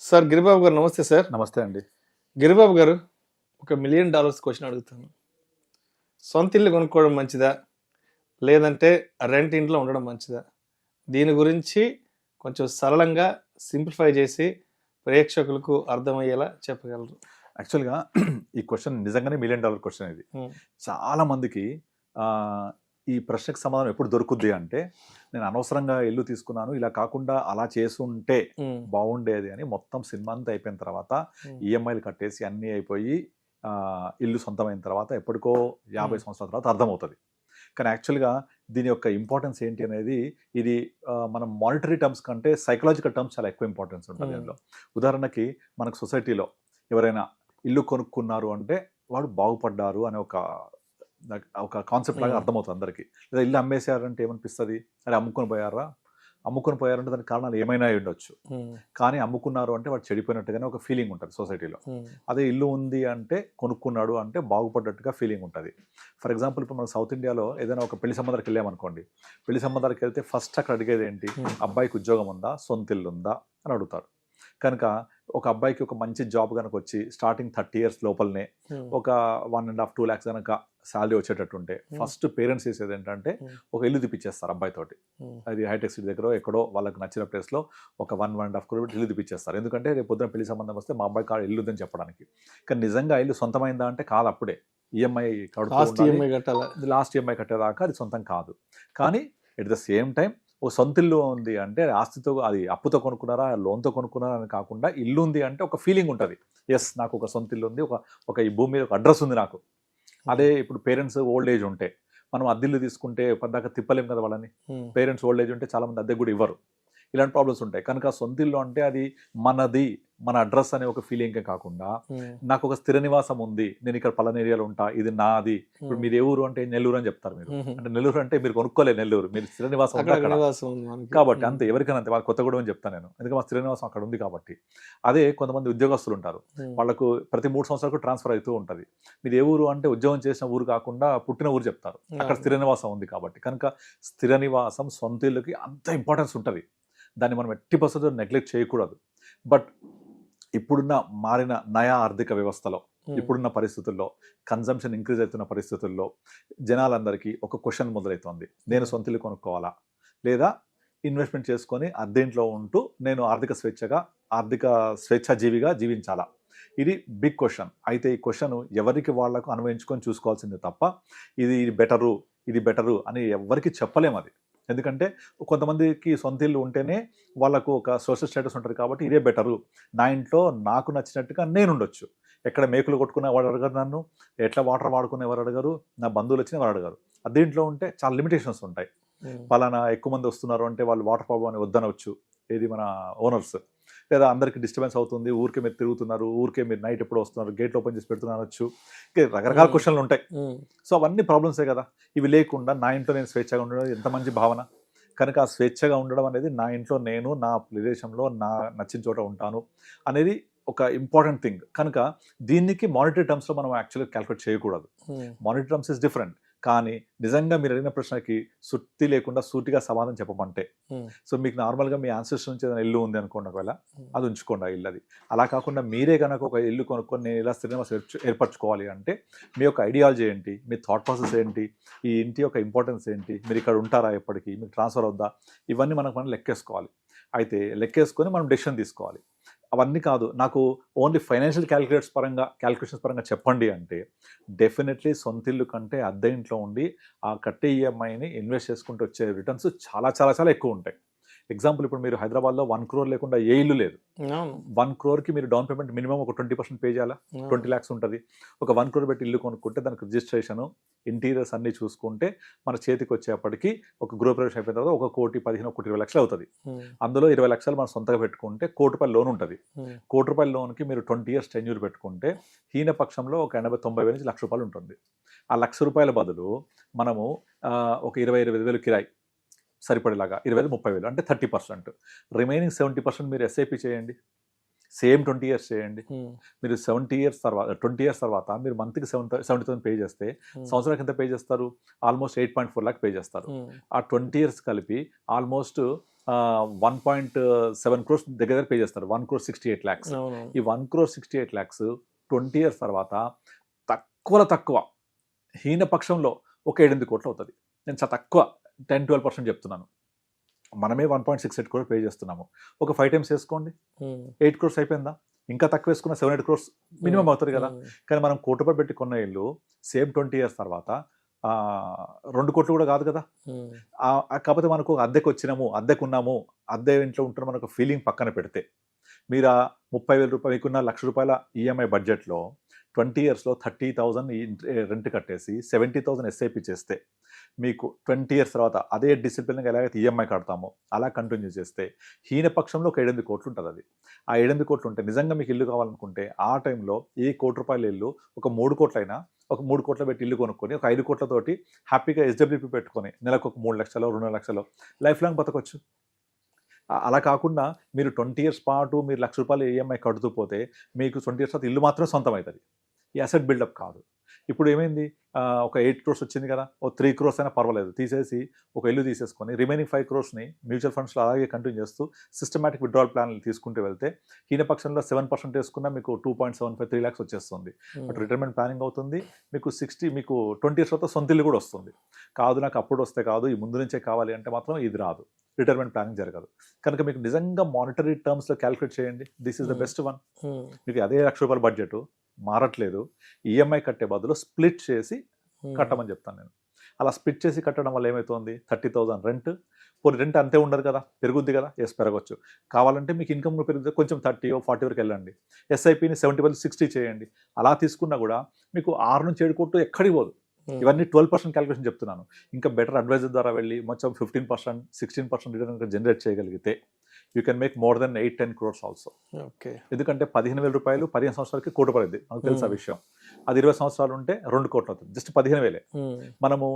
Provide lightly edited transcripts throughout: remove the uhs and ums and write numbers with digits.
Sir Giribabu గారు నమస్తే sir. నమస్తే అండి. గిరిబాబు గారు, ఒక $1,000,000 క్వశ్చన్ అడుగుతాను. సొంత ఇల్లు కొనుక్కోవడం మంచిదా, లేదంటే రెంట్ ఇంట్లో ఉండడం మంచిదా? దీని గురించి కొంచెం సరళంగా సింప్లిఫై చేసి ప్రేక్షకులకు అర్థమయ్యేలా చెప్పగలరు. యాక్చువల్గా ఈ క్వశ్చన్ నిజంగానే $1,000,000 క్వశ్చన్ ఇది. చాలా మందికి ఈ ప్రశ్నకు సమాధానం ఎప్పుడు దొరుకుద్ది అంటే, నేను అనవసరంగా ఇల్లు తీసుకున్నాను, ఇలా కాకుండా అలా చేసుంటే బాగుండేది అని మొత్తం సినిమా అంతా అయిపోయిన తర్వాత ఈఎంఐలు కట్టేసి అన్నీ అయిపోయి ఇల్లు సొంతమైన తర్వాత ఎప్పటికో 50 సంవత్సరాల తర్వాత అర్థమవుతుంది. కానీ యాక్చువల్గా దీని యొక్క ఇంపార్టెన్స్ ఏంటి అనేది, ఇది మనం మానిటరీ టర్మ్స్ కంటే సైకలాజికల్ టర్మ్స్ చాలా ఎక్కువ ఇంపార్టెన్స్ ఉంటుంది అందులో. ఉదాహరణకి మనకు సొసైటీలో ఎవరైనా ఇల్లు కొనుక్కున్నారు అంటే వాడు బాగుపడ్డారు అనే ఒక కాన్సెప్ట్ లాగా అర్థమవుతుంది అందరికీ. లేదా ఇల్లు అమ్మేశారంటే ఏమనిపిస్తుంది, అరే అమ్ముకొని పోయారంటే దానికి కారణాలు ఏమైనా ఉండొచ్చు, కానీ అమ్ముకున్నారు అంటే వాడు చెడిపోయినట్టుగానే ఒక ఫీలింగ్ ఉంటుంది సొసైటీలో. అదే ఇల్లు ఉంది అంటే కొనుక్కున్నాడు అంటే బాగుపడ్డట్టుగా ఫీలింగ్ ఉంటుంది. ఫర్ ఎగ్జాంపుల్ ఇప్పుడు మనం సౌత్ ఇండియాలో ఏదైనా ఒక పెళ్లి సంబంధానికి వెళ్ళామనుకోండి, పెళ్లి సంబంధానికి వెళ్తే ఫస్ట్ అక్కడ అడిగేది ఏంటి, అబ్బాయికి ఉద్యోగం ఉందా, సొంత ఇల్లు ఉందా అని అడుగుతారు. కనుక ఒక అబ్బాయికి ఒక మంచి జాబ్ కనుక వచ్చి స్టార్టింగ్ 30 years లోపలనే ఒక 1.5-2 lakhs కనుక శాలరీ వచ్చేటట్టుంటే ఫస్ట్ పేరెంట్స్ చేసేది ఏంటంటే ఒక ఇల్లు తెప్పించేస్తారు అబ్బాయితోటి. అది హైటెక్ సిటీ దగ్గర ఎక్కడో వాళ్ళకి నచ్చిన ప్లేస్లో ఒక 1.5 crore ఇల్లు తెప్పించేస్తారు. ఎందుకంటే రేపు పొద్దున పెళ్లి సంబంధం వస్తే మా అబ్బాయి కాడ ఇల్లు ఉందని చెప్పడానికి. కానీ నిజంగా ఇల్లు సొంతమైందా అంటే కాదు, అప్పుడే ఈఎంఐ లాస్ట్ ఈఎంఐ కట్టేదాకా అది సొంతం కాదు. కానీ ఎట్ ద సేమ్ టైం ఒక సొంత ఇల్లు ఉంది అంటే ఆస్తితో, అది అప్పుతో కొనుక్కున్నారా లోన్తో కొనుక్కున్నారా అని కాకుండా ఇల్లు ఉంది అంటే ఒక ఫీలింగ్ ఉంటుంది, ఎస్ నాకు ఒక సొంత ఇల్లు ఉంది, ఒక ఈ భూమి మీద ఒక అడ్రస్ ఉంది నాకు. అదే ఇప్పుడు పేరెంట్స్ ఓల్డ్ ఏజ్ ఉంటే మనం అద్దెల్లు తీసుకుంటే పద్దాక తిప్పలేం కదా వాళ్ళని. పేరెంట్స్ ఓల్డ్ ఏజ్ ఉంటే చాలా మంది అద్దె కూడా ఇవ్వరు. ఇలాంటి ప్రాబ్లమ్స్ ఉంటాయి. కనుక సొంత ఇల్లు అంటే అది మనది, మన అడ్రస్ అనే ఒక ఫీలింగే కాకుండా నాకు ఒక స్థిర నివాసం ఉంది, నేను ఇక్కడ పలానా ఏరియాలో ఉంటా, ఇది నాది. ఇప్పుడు మీరు ఏ ఊరు అంటే నెల్లూరు అని చెప్తారు మీరు. అంటే నెల్లూరు అంటే మీరు కొనుక్కోలేదు నెల్లూరు, మీరు స్థిర నివాసం కాబట్టి అంతే. ఎవరికైనా అంతే, వాళ్ళ కొత్తగూడెం అని చెప్తాను నేను, ఎందుకంటే మా స్థిర నివాసం అక్కడ ఉంది కాబట్టి. అదే కొంతమంది ఉద్యోగస్తులు ఉంటారు, వాళ్ళకు ప్రతి 3 సంవత్సరాలకు ట్రాన్స్ఫర్ అవుతూ ఉంటుంది. మీరు ఏ ఊరు అంటే ఉద్యోగం చేసిన ఊరు కాకుండా పుట్టిన ఊరు చెప్తారు, అక్కడ స్థిర నివాసం ఉంది కాబట్టి. కనుక స్థిర నివాసం సొంత ఇల్లుకి అంత ఇంపార్టెన్స్ ఉంటుంది, దాన్ని మనం ఎట్టి పరిస్థితుల్లో నెగ్లెక్ట్ చేయకూడదు. బట్ ఇప్పుడున్న మారిన నయా ఆర్థిక వ్యవస్థలో, ఇప్పుడున్న పరిస్థితుల్లో, కన్జంప్షన్ ఇంక్రీజ్ అవుతున్న పరిస్థితుల్లో జనాలందరికీ ఒక క్వశ్చన్ మొదలవుతుంది, నేను సొంత ఇల్లు కొనుక్కోవాలా లేదా ఇన్వెస్ట్మెంట్ చేసుకొని అద్దెంట్లో ఉంటూ నేను ఆర్థిక స్వేచ్ఛాజీవిగా జీవించాలా? ఇది బిగ్ క్వశ్చన్. అయితే ఈ క్వశ్చన్ ఎవరికి వాళ్లకు అన్వయించుకొని చూసుకోవాల్సిందే తప్ప ఇది బెటరు అని ఎవరికి చెప్పలేము. అది ఎందుకంటే కొంతమందికి సొంత ఇల్లు ఉంటేనే వాళ్ళకు ఒక సోషల్ స్టేటస్ ఉంటుంది కాబట్టి ఇదే బెటరు, నా ఇంట్లో నాకు నచ్చినట్టుగా నేను ఉండొచ్చు, ఎక్కడ మేకులు కొట్టుకునే వాడు అడగరు, నన్ను ఎట్లా వాటర్ వాడుకునే వారు అడగరు, నా బంధువులు వచ్చిన వారు అడగరు. అదేంట్లో ఉంటే చాలా లిమిటేషన్స్ ఉంటాయి. పలానా ఎక్కువ మంది వస్తున్నారు అంటే వాళ్ళు వాటర్ ప్రాబ్లం అని వద్దనవచ్చు, ఏది మన ఓనర్స్. లేదా అందరికి డిస్టర్బెన్స్ అవుతుంది, ఊరికే మీరు తిరుగుతున్నారు, ఊరికే మీరు నైట్ ఎప్పుడు వస్తున్నారు, గేట్లు ఓపెన్ చేసి పెడుతున్నారచ్చు, రకరకాల క్వశ్చన్లు ఉంటాయి. సో అవన్నీ ప్రాబ్లమ్సే కదా. ఇవి లేకుండా నా ఇంట్లో నేను స్వేచ్ఛగా ఉండడం ఎంత మంచి భావన. కనుక ఆ స్వేచ్ఛగా ఉండడం అనేది, నా ఇంట్లో నేను నా ప్రదేశంలో నా నచ్చిన చోట ఉంటాను అనేది ఒక ఇంపార్టెంట్ థింగ్. కనుక దీనికి మానిటరీ టర్మ్స్లో మనం యాక్చువల్గా క్యాల్కులేట్ చేయకూడదు. Monetary terms is different. కానీ నిజంగా మీరు అడిగిన ప్రశ్నకి సుత్తి లేకుండా సూటిగా సమాధానం చెప్పమంటే, సో మీకు నార్మల్గా మీ ఆన్సర్స్ నుంచి ఏదైనా ఇల్లు ఉంది అనుకోండి, ఒకవేళ అది ఉంచుకోండి ఆ ఇల్లు. అది అలా కాకుండా మీరే కనుక ఒక ఇల్లు కొనుక్కొని నేను ఇలా స్థిర నివాసం ఏర్పరచుకోవాలి అంటే మీ యొక్క ఐడియాలజీ ఏంటి, మీ థాట్ ప్రాసెస్ ఏంటి, ఈ ఇంటి యొక్క ఇంపార్టెన్స్ ఏంటి, మీరు ఇక్కడ ఉంటారా ఎప్పటికీ, మీకు ట్రాన్స్ఫర్ అవుద్దా, ఇవన్నీ మనం లెక్కేసుకోవాలి. అయితే లెక్కేసుకొని మనం డెసిషన్ తీసుకోవాలి. అవన్నీ కాదు, నాకు ఓన్లీ ఫైనాన్షియల్ క్యాల్కులేషన్స్ పరంగా చెప్పండి అంటే డెఫినెట్లీ సొంత ఇల్లు కంటే అద్దె ఇంట్లో ఉండి ఆ కట్టే ఈఎంఐని ఇన్వెస్ట్ చేసుకుంటూ వచ్చే రిటర్న్స్ చాలా చాలా చాలా ఎక్కువ ఉంటాయి. ఎగ్జాంపుల్, ఇప్పుడు మీరు హైదరాబాద్లో 1 crore లేకుండా ఏ ఇల్లు లేదు. 1 crore మీరు డౌన్ పేమెంట్ మినిమం ఒక 20% పే చేయాలా, 20 lakhs ఉంటుంది. ఒక 1 crore పెట్టి ఇల్లు కొనుక్కుంటే దానికి రిజిస్ట్రేషన్, ఇంటీరియర్స్ అన్ని చూసుకుంటే మన చేతికి వచ్చేప్పటికి ఒక గృహప్రవేశం అయిపోయిన తర్వాత 1,15-1,20 lakhs అవుతుంది. అందులో 20 lakhs మనం సొంతగా పెట్టుకుంటే ₹1,00,000 లోన్ ఉంటుంది. ₹1,00,000 లోన్కి మీరు 20 years టెన్యూర్ పెట్టుకుంటే హీన పక్షంలో ఒక 80-90 వేల నుంచి ₹1,00,000 ఉంటుంది. ఆ ₹1,00,000 బదులు మనము ఒక 20-25 వేలు కిరాయి సరిపడేలాగా 20,000-30,000 అంటే 30%, రిమైనింగ్ 70% మీరు ఎస్ఐపి చేయండి. సేమ్ 20 years చేయండి. మీరు 20 years తర్వాత మీరు మంత్కి 70,000 పే చేస్తే సంవత్సరానికి ఎంత పే చేస్తారు, ఆల్మోస్ట్ 8.4 lakh పే చేస్తారు. ఆ 20 years కలిపి ఆల్మోస్ట్ 1.7 crores దగ్గర పే చేస్తారు. 1,68 lakhs. అవునవును. ఈ 1,68 lakhs 20 years తర్వాత తక్కువ హీనపక్షంలో ఒక 7-8 కోట్లు అవుతుంది. నేను చాలా తక్కువ 10-12% చెప్తున్నాను. మనమే 1.68 crores పే చేస్తున్నాము. ఒక 5 times వేసుకోండి, 8 crores అయిపోయిందా? ఇంకా తక్కువ వేసుకున్న 7-8 crores మినిమం అవుతుంది కదా. కానీ మనం ₹1 కోటి పెట్టి కొన్న ఇల్లు సేమ్ 20 years తర్వాత 2 కోట్లు కూడా కాదు కదా. కాకపోతే మనకు అద్దెకు వచ్చినాము, అద్దెకు ఉన్నాము, అద్దె ఇంట్లో ఉంటున్న మనకు ఫీలింగ్ పక్కన పెడితే, మీరు ఆ ₹30,000 మీకున్న ₹1,00,000 ఈఎంఐ బడ్జెట్లో 20 yearsలో 30,000 రెంట్ కట్టేసి 70,000 ఎస్ఐపి చేస్తే, మీకు 20 years తర్వాత అదే డిసిప్లిన్గా ఎలాగైతే ఈఎంఐ కడతామో అలా కంటిన్యూ చేస్తే హీనపక్షంలో ఒక 7-8 కోట్లు ఉంటుంది. అది ఆ 7-8 కోట్లు ఉంటే నిజంగా మీకు ఇల్లు కావాలనుకుంటే ఆ టైంలో ఈ ₹1 కోటి ఇల్లు ఒక 3 కోట్లైనా ఒక 3 కోట్ల పెట్టి ఇల్లు కొనుక్కొని ఒక 5 కోట్లతోటి హ్యాపీగా ఎస్డబ్ల్యూపీ పెట్టుకొని నెలకు ఒక 3 లక్షలు 2 లక్షలు లైఫ్ లాంగ్ బతకొచ్చు. అలా కాకుండా మీరు 20 years పాటు మీరు ₹1,00,000 ఈఎంఐ కడుతూ పోతే మీకు 20 years తర్వాత ఇల్లు మాత్రమే సొంతం అవుతుంది. ఈ అసెట్ బిల్డప్ కాదు. ఇప్పుడు ఏమైంది, ఒక 8 crores వచ్చింది కదా, ఓ 3 crores అయినా పర్వాలేదు తీసేసి ఒక ఇల్లు తీసేసుకొని రిమైనింగ్ 5 crores మ్యూచువల్ ఫండ్స్లో అలాగే కంటిన్యూ చేస్తూ సిస్టమాటిక్ విత్డ్రావల్ ప్లాన్లు తీసుకుంటూ వెళ్తే హీనపక్షంలో 7% వేసుకున్నా మీకు 2.75-3 lakhs వచ్చేస్తుంది. బట్ రిటైర్మెంట్ ప్లానింగ్ అవుతుంది, మీకు 20 years తర్వాత సొంత ఇల్లు కూడా వస్తుంది. కాదు నాకు అప్పుడు వస్తే కాదు, ఈ ముందు నుంచే కావాలి అంటే మాత్రం ఇది రాదు, రిటైర్మెంట్ ప్లానింగ్ జరగదు. కనుక మీకు నిజంగా మానిటరీ టర్మ్స్లో క్యాలిక్యులేట్ చేయండి, this is the best one. మీకు అదే ₹1,00,000 బడ్జెట్ మారట్లేదు, ఈఎంఐ కట్టే బదులు స్ప్లిట్ చేసి కట్టమని చెప్తాను నేను. అలా స్ప్లిట్ చేసి కట్టడం వల్ల ఏమవుతుంది, 30,000 రెంట్, పోనీ రెంట్ అంతే ఉండదు కదా, పెరుగుద్ది కదా, పెరగచ్చు. కావాలంటే మీకు ఇన్కమ్ పెరుగుతుంది, కొంచెం 30-40 వరకు వెళ్ళండి, ఎస్ఐపిని 70-60 చేయండి. అలా తీసుకున్నా కూడా మీకు 6 నుంచి 7 కోట్లు ఎక్కడికి పోదు. ఇవన్నీ 12% క్యాలిక్యులేషన్ చెప్తున్నాను. ఇంకా బెటర్ అడ్వైజర్ ద్వారా వెళ్ళి మొత్తం 15%, 16% రిటర్న్ జనరేట్ చేయగలిగితే you can make more than 8-10 crores also. Okay. ఎందుకంటే ₹15,000 15 సంవత్సరాలకి ₹1 కోటి. నాకు తెలుసు ఆ విషయం. అది 20 సంవత్సరాలు ఉంటే 2 కోట్లు అవుతుంది. జస్ట్ 15,000. మనము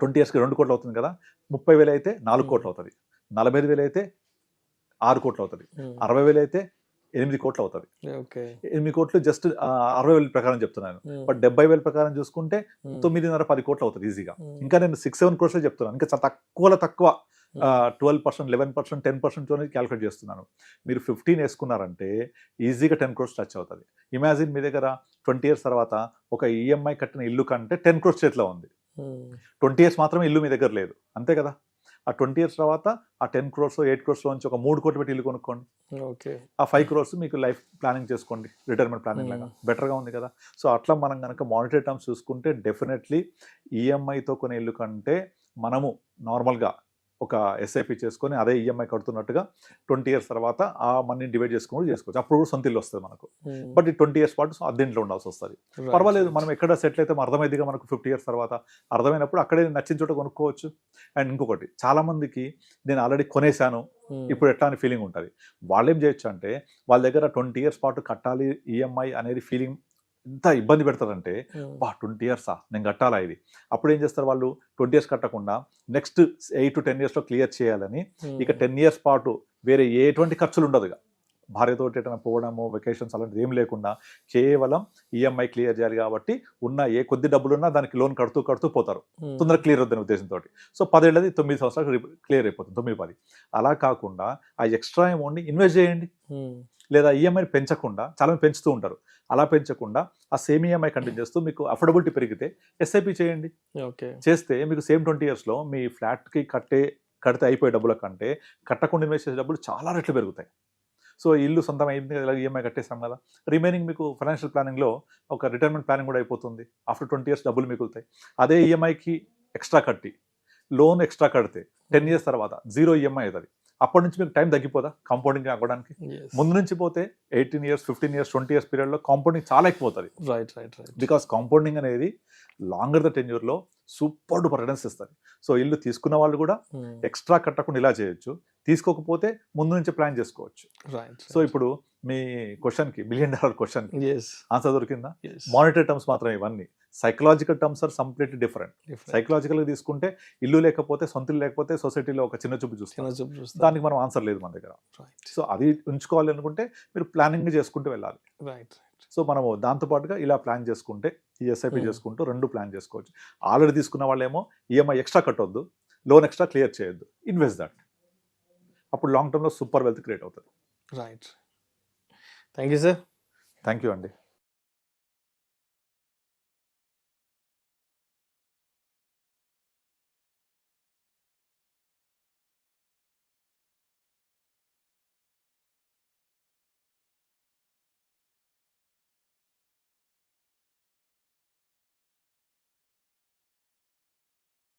20 yearsకి 2 కోట్లు అవుతుంది కదా, 30,000 అయితే 4 కోట్లు అవుతుంది, 45,000 అయితే 6 కోట్లు అవుతుంది, 60,000 అయితే 8 కోట్లు అవుతుంది. 8 కోట్లు జస్ట్ 60,000 ప్రకారం చెప్తున్నాను. బట్ 70,000 ప్రకారం చూసుకుంటే 9.5-10 కోట్లు అవుతుంది ఈజీగా. ఇంకా నేను 6-7 crores చెప్తున్నాను. ఇంకా తక్కువ 12%, 11%, 10% క్యాలిక్యులేట్ చేస్తున్నాను. మీరు 15 వేసుకున్నారంటే ఈజీగా 10 crores టచ్ అవుతుంది. ఇమాజిన్ మీ దగ్గర 20 years తర్వాత ఒక ఈఎంఐ కట్టిన ఇల్లు కంటే 10 crores చేతిలో ఉంది. 20 years మాత్రమే ఇల్లు మీ దగ్గర లేదు, అంతే కదా. ఆ 20 years తర్వాత ఆ 10 crores 8 crores నుంచి ఒక 3 కోట్లు పెట్టి ఇల్లు కొనుక్కోండి. ఆ 5 crores మీకు లైఫ్ ప్లానింగ్ చేసుకోండి, రిటైర్మెంట్ ప్లానింగ్ లాగా బెటర్గా ఉంది కదా. సో అట్లా మనం కనుక మానిటరీ టర్మ్స్ చూసుకుంటే డెఫినెట్లీ ఈఎంఐతో కొనే ఇల్లు కంటే మనము నార్మల్గా ఒక ఎస్ఐపి చేసుకొని అదే ఈఎంఐ కడుతున్నట్టుగా 20 years తర్వాత ఆ మనీని డివైడ్ చేసుకుని చేసుకోవచ్చు. అప్పుడు కూడా సొంత ఇల్లు వస్తుంది మనకు. బట్ ఈ 20 years పాటు అద్దెంట్లో ఉండాల్సి వస్తుంది. పర్వాలేదు, మనం ఎక్కడ సెటిల్ అయితే అర్థమైందిగా మనకు 50 years తర్వాత అర్థమైనప్పుడు అక్కడే నచ్చిన చోట కొనుక్కోవచ్చు. అండ్ ఇంకొకటి, చాలా మందికి నేను ఆల్రెడీ కొనేసాను ఇప్పుడు ఎట్లా అని ఫీలింగ్ ఉంటుంది. వాళ్ళు ఏం చేయొచ్చు అంటే వాళ్ళ దగ్గర 20 years పాటు కట్టాలి ఈఎంఐ అనేది ఫీలింగ్ ఎంత ఇబ్బంది పెడతారంటే, 20 years నేను కట్టాలా ఇది. అప్పుడు ఏం చేస్తారు వాళ్ళు, 20 years కట్టకుండా నెక్స్ట్ 8-10 yearsలో క్లియర్ చేయాలని ఇక 10 years పాటు వేరే ఎటువంటి ఖర్చులు ఉండదు. భార్యతో ఎటైనా పోవడము, వెకేషన్స్ అలాంటిది ఏం లేకుండా కేవలం ఈఎంఐ క్లియర్ చేయాలి కాబట్టి ఉన్న ఏ కొద్ది డబ్బులున్నా దానికి లోన్ కడుతూ పోతారు, తొందరగా క్లియర్ అవుతుంది ఉద్దేశంతో. సో 10 ఏళ్ళది 9 సంవత్సరాలు క్లియర్ అయిపోతుంది, 9-10. అలా కాకుండా ఆ ఎక్స్ట్రా అమౌంట్ని ఇన్వెస్ట్ చేయండి, లేదా ఈఎంఐని పెంచకుండా, చాలా పెంచుతూ ఉంటారు, అలా పెంచకుండా ఆ సేమ్ ఈఎంఐ కంటిన్యూ చేస్తూ మీకు అఫోర్డబిలిటీ పెరిగితే ఎస్ఐపి చేయండి. చేస్తే మీకు సేమ్ 20 yearsలో మీ ఫ్లాట్కి కడితే అయిపోయే డబ్బుల కంటే కట్టకుండా ఇన్వెస్ట్ చేసే డబ్బులు చాలా రెట్లు పెరుగుతాయి. సో ఇల్లు సొంతం అయింది కదా, ఈఎంఐ కట్టేసాం కదా, రిమైనింగ్ మీకు ఫైనాన్షియల్ ప్లానింగ్లో ఒక రిటైర్మెంట్ ప్లానింగ్ కూడా అయిపోతుంది. ఆఫ్టర్ 20 years డబ్బులు మిగులుతాయి. అదే ఈఎంఐకి ఎక్స్ట్రా కట్టి లోన్ ఎక్స్ట్రా కడితే 10 years తర్వాత 0 ఈఎంఐ అవుతుంది. అప్పటి నుంచి మీకు టైం తగ్గిపోదా కాంపౌండింగ్ అవ్వడానికి? ముందు నుంచి పోతే 18 years, 15 years, 20 years పీరియడ్లో కాంపౌండింగ్ చాలా ఎక్కువ అవుతుంది. బికాస్ కాంపౌండింగ్ అనేది లాంగర్ ద టెన్యూర్లో సూపర్ డూపర్ రిటర్న్స్ ఇస్తుంది. సో ఇల్లు తీసుకున్న వాళ్ళు కూడా ఎక్స్ట్రా కట్టకుండా ఇలా చేయొచ్చు, తీసుకోకపోతే ముందు నుంచి ప్లాన్ చేసుకోవచ్చు. సో ఇప్పుడు మీ క్వశ్చన్కి, $1 million క్వశ్చన్కి ఆన్సర్ దొరికిందా? మానిటరీ టర్మ్స్ మాత్రమే ఇవన్నీ. Psychological terms are completely different. సైకలాజికల్గా తీసుకుంటే ఇల్లు లేకపోతే, సొంత ఇల్లు లేకపోతే సొసైటీలో ఒక చిన్న చూపు చూస్తాం, దానికి మనం ఆన్సర్ లేదు మన దగ్గర. సో అది ఉంచుకోవాలి అనుకుంటే మీరు ప్లానింగ్ చేసుకుంటూ వెళ్ళాలి. సో మనము దాంతోపాటుగా ఇలా ప్లాన్ చేసుకుంటే, ఈ ఎస్ఐపి చేసుకుంటూ 2 ప్లాన్ చేసుకోవచ్చు. ఆల్రెడీ తీసుకున్న వాళ్ళేమో ఈఎంఐ ఎక్స్ట్రా కట్టొద్దు, లోన్ ఎక్స్ట్రా క్లియర్ చేయొద్దు, ఇన్వెస్ట్ దట్. అప్పుడు లాంగ్ టర్మ్లో సూపర్ వెల్త్ క్రియేట్ అవుతుంది. Right. Thank you sir. Thank you అండి.